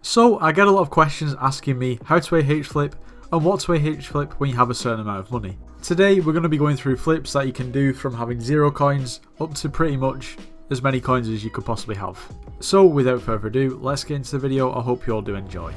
So I get a lot of questions asking me how to AH flip and what to AH flip when you have a certain amount of money. Today we're going to be going through flips that you can do from having 0 coins up to pretty much as many coins as you could possibly have. So without further ado, let's get into the video. I hope you all do enjoy.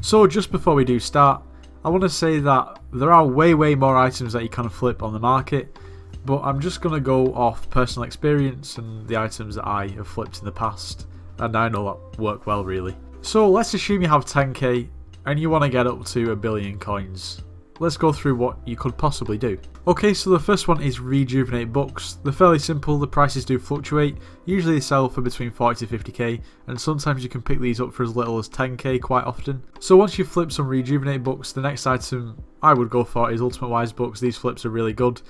So just before we do start, I want to say that there are way more items that you can flip on the market, but I'm just going to go off personal experience and the items that I have flipped in the past, and I know that work well really. So let's assume you have 10k and you want to get up to 1 billion coins. Let's go through what you could possibly do. Okay, so the first one is rejuvenate books. They're fairly simple, the prices do fluctuate. Usually they sell for between 40 to 50k, and sometimes you can pick these up for as little as 10k quite often. So once you flip some rejuvenate books, the next item I would go for is ultimate wise books. These flips are really good.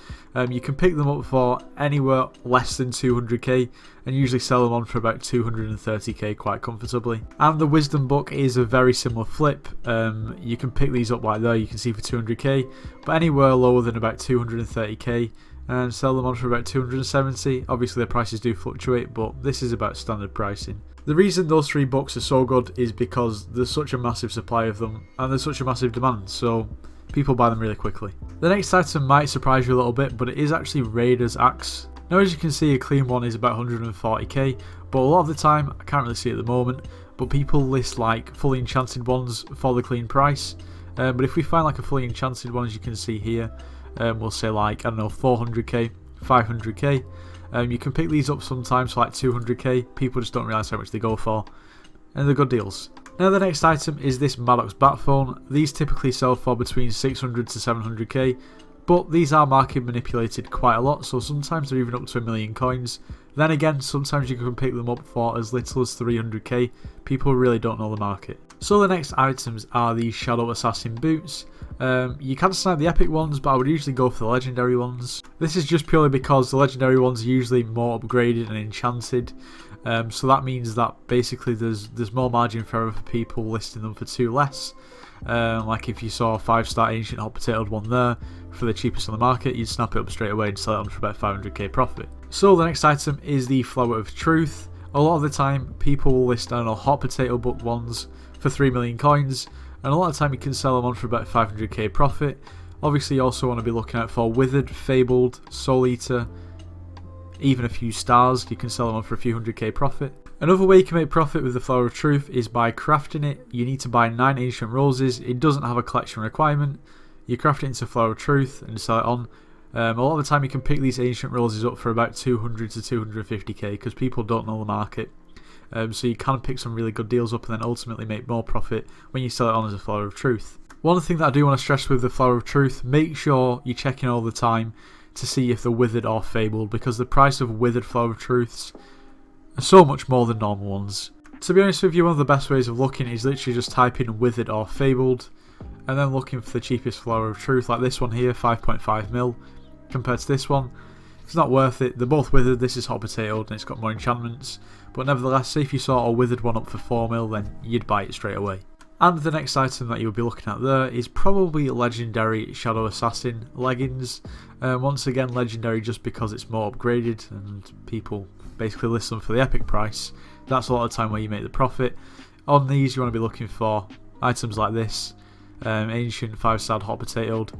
You can pick them up for anywhere less than 200k and usually sell them on for about 230k quite comfortably. And the wisdom book is a very similar flip. You can pick these up like there, you can see for 200k, but anywhere lower than about 230k and sell them on for about 270. Obviously the prices do fluctuate, but this is about standard pricing. The reason those 3 books are so good is because there's such a massive supply of them and there's such a massive demand, so people buy them really quickly. The next item might surprise you a little bit, but it is actually Raider's Axe. Now as you can see, a clean one is about 140k, but a lot of the time, I can't really see it at the moment, but people list like fully enchanted ones for the clean price. But if we find like a fully enchanted one, as you can see here, we'll say like, I don't know, 400k, 500k. You can pick these up sometimes for like 200k, people just don't realise how much they go for, and they're good deals. Now the next item is this Midas bat phone. These typically sell for between 600 to 700k, but these are market manipulated quite a lot, so sometimes they're even up to 1 million coins. Then again, sometimes you can pick them up for as little as 300k, people really don't know the market. So the next items are the Shadow Assassin boots. You can snipe the epic ones, but I would usually go for the legendary ones. This is just purely because the legendary ones are usually more upgraded and enchanted. So that means that basically there's more margin for error for people listing them for 2 less. Like if you saw a 5-star ancient hot potatoed one there for the cheapest on the market, you'd snap it up straight away and sell it on for about 500k profit. So the next item is the Flower of Truth. A lot of the time people will list, I don't know, hot potato book ones for 3 million coins, and a lot of the time you can sell them on for about 500k profit. Obviously you also want to be looking out for Withered, Fabled, Soul Eater, even a few stars. You can sell them on for a few 100k profit. Another way you can make profit with the Flower of Truth is by crafting it. You need to buy 9 ancient roses. It doesn't have a collection requirement. You craft it into Flower of Truth and sell it on. A lot of the time you can pick these ancient roses up for about 200 to 250k because people don't know the market. So you can pick some really good deals up and then ultimately make more profit when you sell it on as a Flower of Truth. One thing that I do want to stress with the Flower of Truth, make sure you're checking all the time to see if they're withered or fabled, because the price of withered Flower of Truths are so much more than normal ones. To be honest with you, one of the best ways of looking is literally just type in withered or fabled and then looking for the cheapest Flower of Truth, like this one here, 5.5 mil compared to this one. It's not worth it. They're both withered. This is hot potatoed and it's got more enchantments, but nevertheless, say if you saw a withered one up for 4 mil, then you'd buy it straight away. And the next item that you'll be looking at there is probably legendary Shadow Assassin leggings. Once again, legendary just because it's more upgraded and people basically list them for the epic price. That's a lot of the time where you make the profit. On these you want to be looking for items like this, ancient 5-star hot potatoed,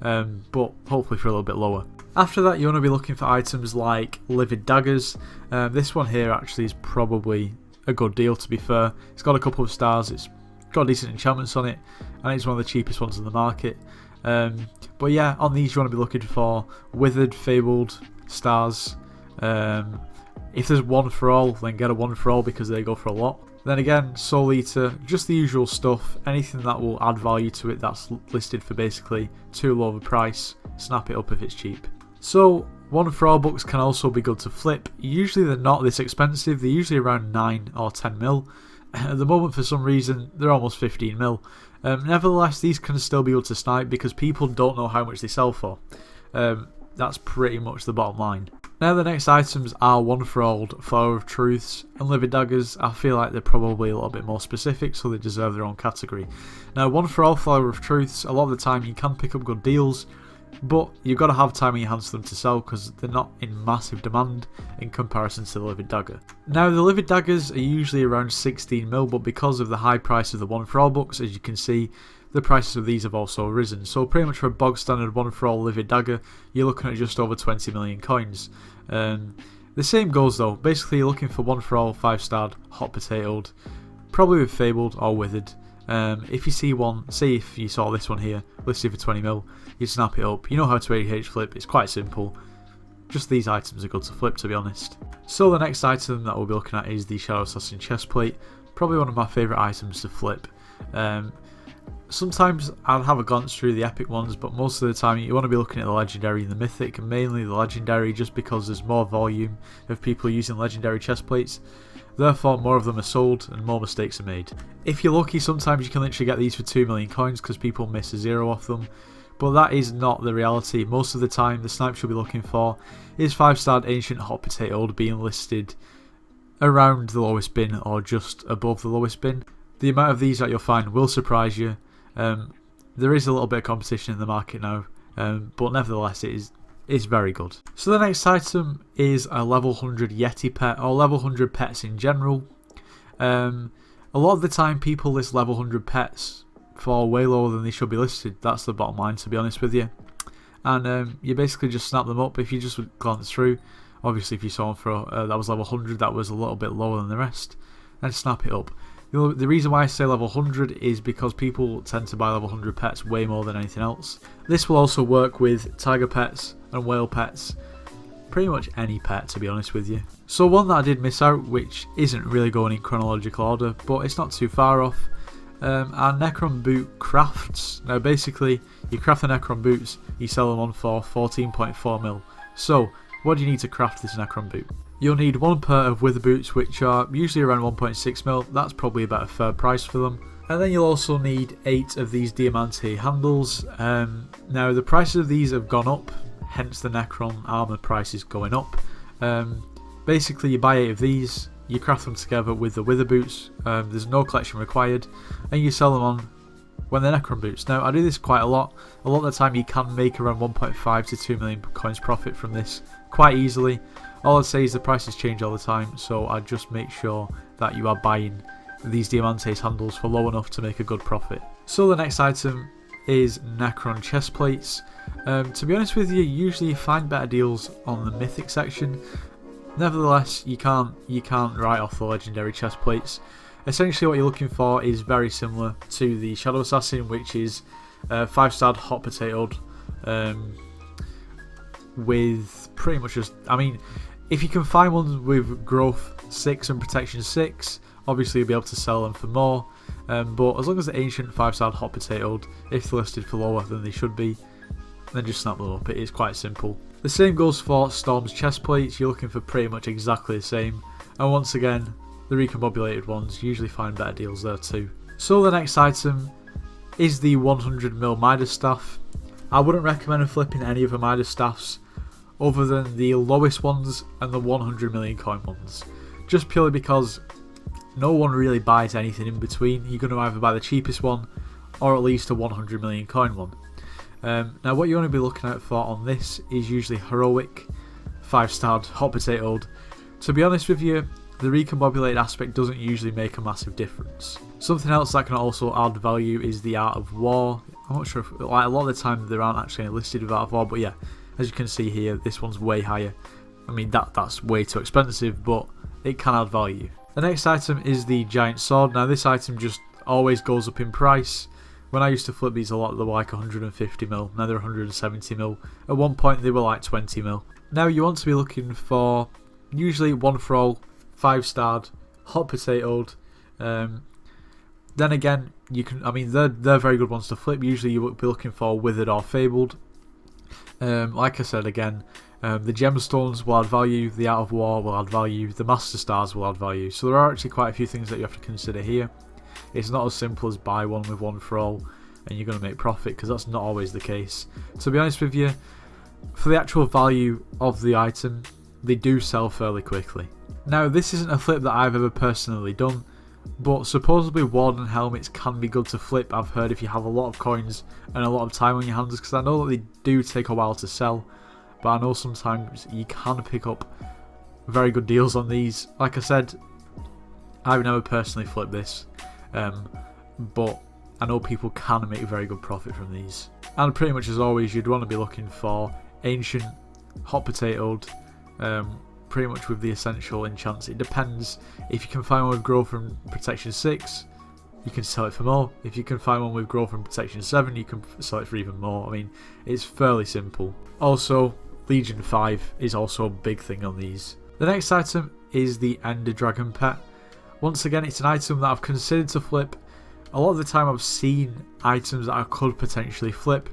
but hopefully for a little bit lower. After that you want to be looking for items like livid daggers. This one here actually is probably a good deal, to be fair. It's got a couple of stars, it's got decent enchantments on it, and it's one of the cheapest ones in the market. But yeah, on these you want to be looking for withered, fabled, stars. If there's one for all, then get a one for all because they go for a lot. Then again, Soul Eater, just the usual stuff. Anything that will add value to it that's listed for basically too low of a price, snap it up if it's cheap. So one for all books can also be good to flip. Usually they're not this expensive, they're usually around 9 or 10 mil. At the moment for some reason they're almost 15 mil. Nevertheless, these can still be good to snipe because people don't know how much they sell for. That's pretty much the bottom line. Now the next items are one for all Flower of Truths and livid daggers. I feel like they're probably a little bit more specific, so they deserve their own category. Now one for all Flower of Truths, a lot of the time you can pick up good deals. but you've got to have time in your hands for them to sell because they're not in massive demand in comparison to the Livid Dagger. Now the Livid Daggers are usually around 16 mil, but because of the high price of the 1-for-all books, as you can see, the prices of these have also risen. So pretty much for a bog standard 1-for-all Livid Dagger, you're looking at just over 20 million coins. The same goes though, basically you're looking for 1-for-all 5-starred, hot potatoed, probably with fabled or withered. If you see one, say if you saw this one here, listed for 20 mil, you snap it up. You know how to AH flip, it's quite simple. Just these items are good to flip, to be honest. So the next item that we'll be looking at is the Shadow Assassin chestplate, probably one of my favourite items to flip. Sometimes I'll have a glance through the epic ones, but most of the time you want to be looking at the legendary and the mythic, and mainly the legendary just because there's more volume of people using legendary chestplates. Therefore more of them are sold and more mistakes are made. If you're lucky, sometimes you can literally get these for 2 million coins because people miss a 0 off them, but that is not the reality. Most of the time the snipes you'll be looking for is 5-starred ancient hot potato being listed around the lowest bin or just above the lowest bin. The amount of these that you'll find will surprise you. There is a little bit of competition in the market now, but nevertheless it is very good. So the next item is a level 100 Yeti Pet, or level 100 pets in general. A lot of the time people list level 100 pets for way lower than they should be listed. That's the bottom line, to be honest with you. And you basically just snap them up. If you just glance through, obviously if you saw one for that was level 100 that was a little bit lower than the rest, then snap it up. The reason why I say level 100 is because people tend to buy level 100 pets way more than anything else. This will also work with tiger pets and whale pets, pretty much any pet, to be honest with you. So one that I did miss out, which isn't really going in chronological order, but it's not too far off, are Necron Boot crafts. Now basically you craft the Necron Boots, you sell them on for 14.4 mil. So what do you need to craft this Necron Boot? You'll need 1 pair of Wither Boots, which are usually around 1.6 mil. That's probably about a fair price for them. And then you'll also need 8 of these Diamante handles. Now the prices of these have gone up, hence the Necron armor price is going up. Basically you buy 8 of these, you craft them together with the Wither Boots, there's no collection required, and you sell them on when they're Necron Boots. Now I do this quite a lot of the time you can make around 1.5 to 2 million coins profit from this quite easily. All I'd say is the prices change all the time, so I'd just make sure that you are buying these Diamantes handles for low enough to make a good profit. So the next item is Necron chest plates. To be honest with you, usually you find better deals on the mythic section. Nevertheless, you can't write off the legendary chest plates. Essentially what you're looking for is very similar to the Shadow Assassin, which is 5-starred hot potatoed with pretty much just, I mean, if you can find ones with growth 6 and protection 6, obviously you'll be able to sell them for more, but as long as the ancient 5-starred hot potatoed, if they're listed for lower than they should be, then just snap them up. It is quite simple. The same goes for Storm's chest plates. You're looking for pretty much exactly the same, and once again the recombobulated ones usually find better deals there too. So the next item is the 100 mil Midas staff. I wouldn't recommend flipping any of the Midas staffs other than the lowest ones and the 100 million coin ones, just purely because no one really buys anything in between. You're going to either buy the cheapest one or at least a 100 million coin one. Now what you want to be looking out for on this is usually heroic, 5-starred, hot potatoed. To be honest with you, the recombobulated aspect doesn't usually make a massive difference. Something else that can also add value is the Art of War. I'm not sure if, like, a lot of the time there aren't actually listed with Art of War, but yeah, as you can see here, this one's way higher. I mean that's way too expensive, but it can add value. The next item is the Giant Sword. Now this item just always goes up in price. When I used to flip these a lot, they were like 150 mil, now they're 170 mil. At one point they were like 20 mil. Now you want to be looking for usually 1-for-all, 5-starred, hot potatoed. Then again, you can, I mean, they're very good ones to flip. Usually you would be looking for withered or fabled. Like I said again, the gemstones will add value, the Art of War will add value, the Master Stars will add value. So there are actually quite a few things that you have to consider here. It's not as simple as buy one with 1-for-all and you're going to make profit, because that's not always the case. To be honest with you, for the actual value of the item, they do sell fairly quickly. Now this isn't a flip that I've ever personally done, But supposedly Warden Helmets can be good to flip, I've heard, if you have a lot of coins and a lot of time on your hands, because I know that they do take a while to sell, but I know sometimes you can pick up very good deals on these. Like I said, I've never personally flipped this, but I know people can make very good profit from these. And pretty much as always, you'd want to be looking for ancient, hot potatoed, pretty much with the essential enchants. It depends. If you can find one with growth from protection 6, you can sell it for more. If you can find one with growth from protection 7, you can sell it for even more. I mean, it's fairly simple. Also, Legion 5 is also a big thing on these. The next item is the Ender Dragon Pet. Once again, it's an item that I've considered to flip. A lot of the time I've seen items that I could potentially flip,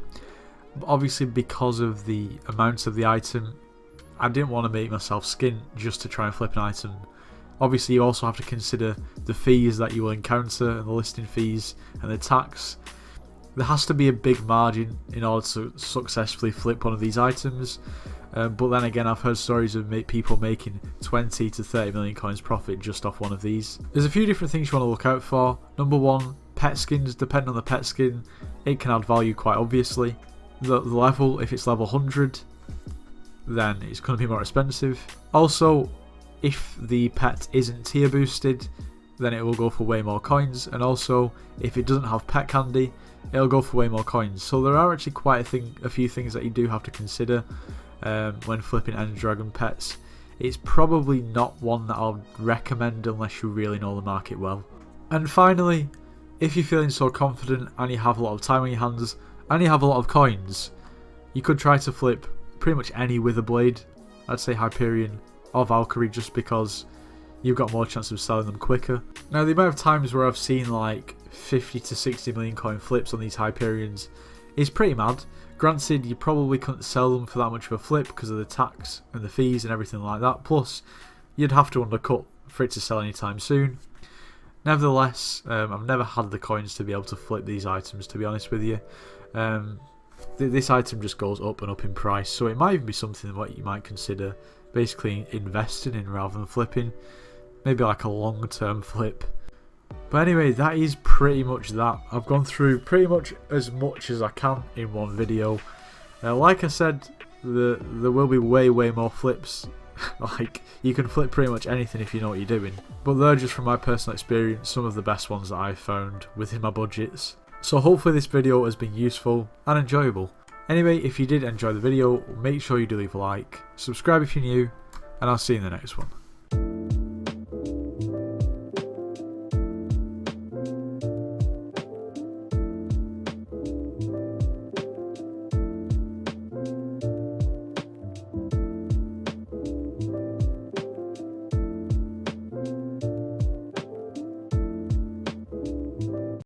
but obviously because of the amount of the item, I didn't want to make myself skint just to try and flip an item. Obviously you also have to consider the fees that you will encounter, and the listing fees and the tax. There has to be a big margin in order to successfully flip one of these items, but then again I've heard stories of people making 20 to 30 million coins profit just off one of these. There's a few different things you want to look out for. Number one, pet skins. Depending on the pet skin, it can add value quite obviously. The level, if it's level 100, then it's going to be more expensive. Also, if the pet isn't tier boosted, then it will go for way more coins, and also if it doesn't have pet candy, it'll go for way more coins. So there are actually quite a few things that you do have to consider when flipping Ender Dragon pets. It's probably not one that I'll recommend unless you really know the market well. And finally, if you're feeling so confident and you have a lot of time on your hands and you have a lot of coins, you could try to flip pretty much any Wither Blade. I'd say Hyperion or Valkyrie, just because you've got more chance of selling them quicker. Now, the amount of times where I've seen like 50 to 60 million coin flips on these Hyperions is pretty mad. Granted, you probably couldn't sell them for that much of a flip because of the tax and the fees and everything like that, plus you'd have to undercut for it to sell anytime soon. Nevertheless, I've never had the coins to be able to flip these items, to be honest with you. This item just goes up and up in price, so it might even be something what you might consider basically investing in rather than flipping. Maybe like a long-term flip. But anyway, that is pretty much that. I've gone through pretty much as I can in one video. Like I said, there will be way more flips. Like, you can flip pretty much anything if you know what you're doing. But they're just from my personal experience some of the best ones that I've found within my budgets. So hopefully this video has been useful and enjoyable. Anyway, if you did enjoy the video, make sure you do leave a like, subscribe if you're new, and I'll see you in the next one.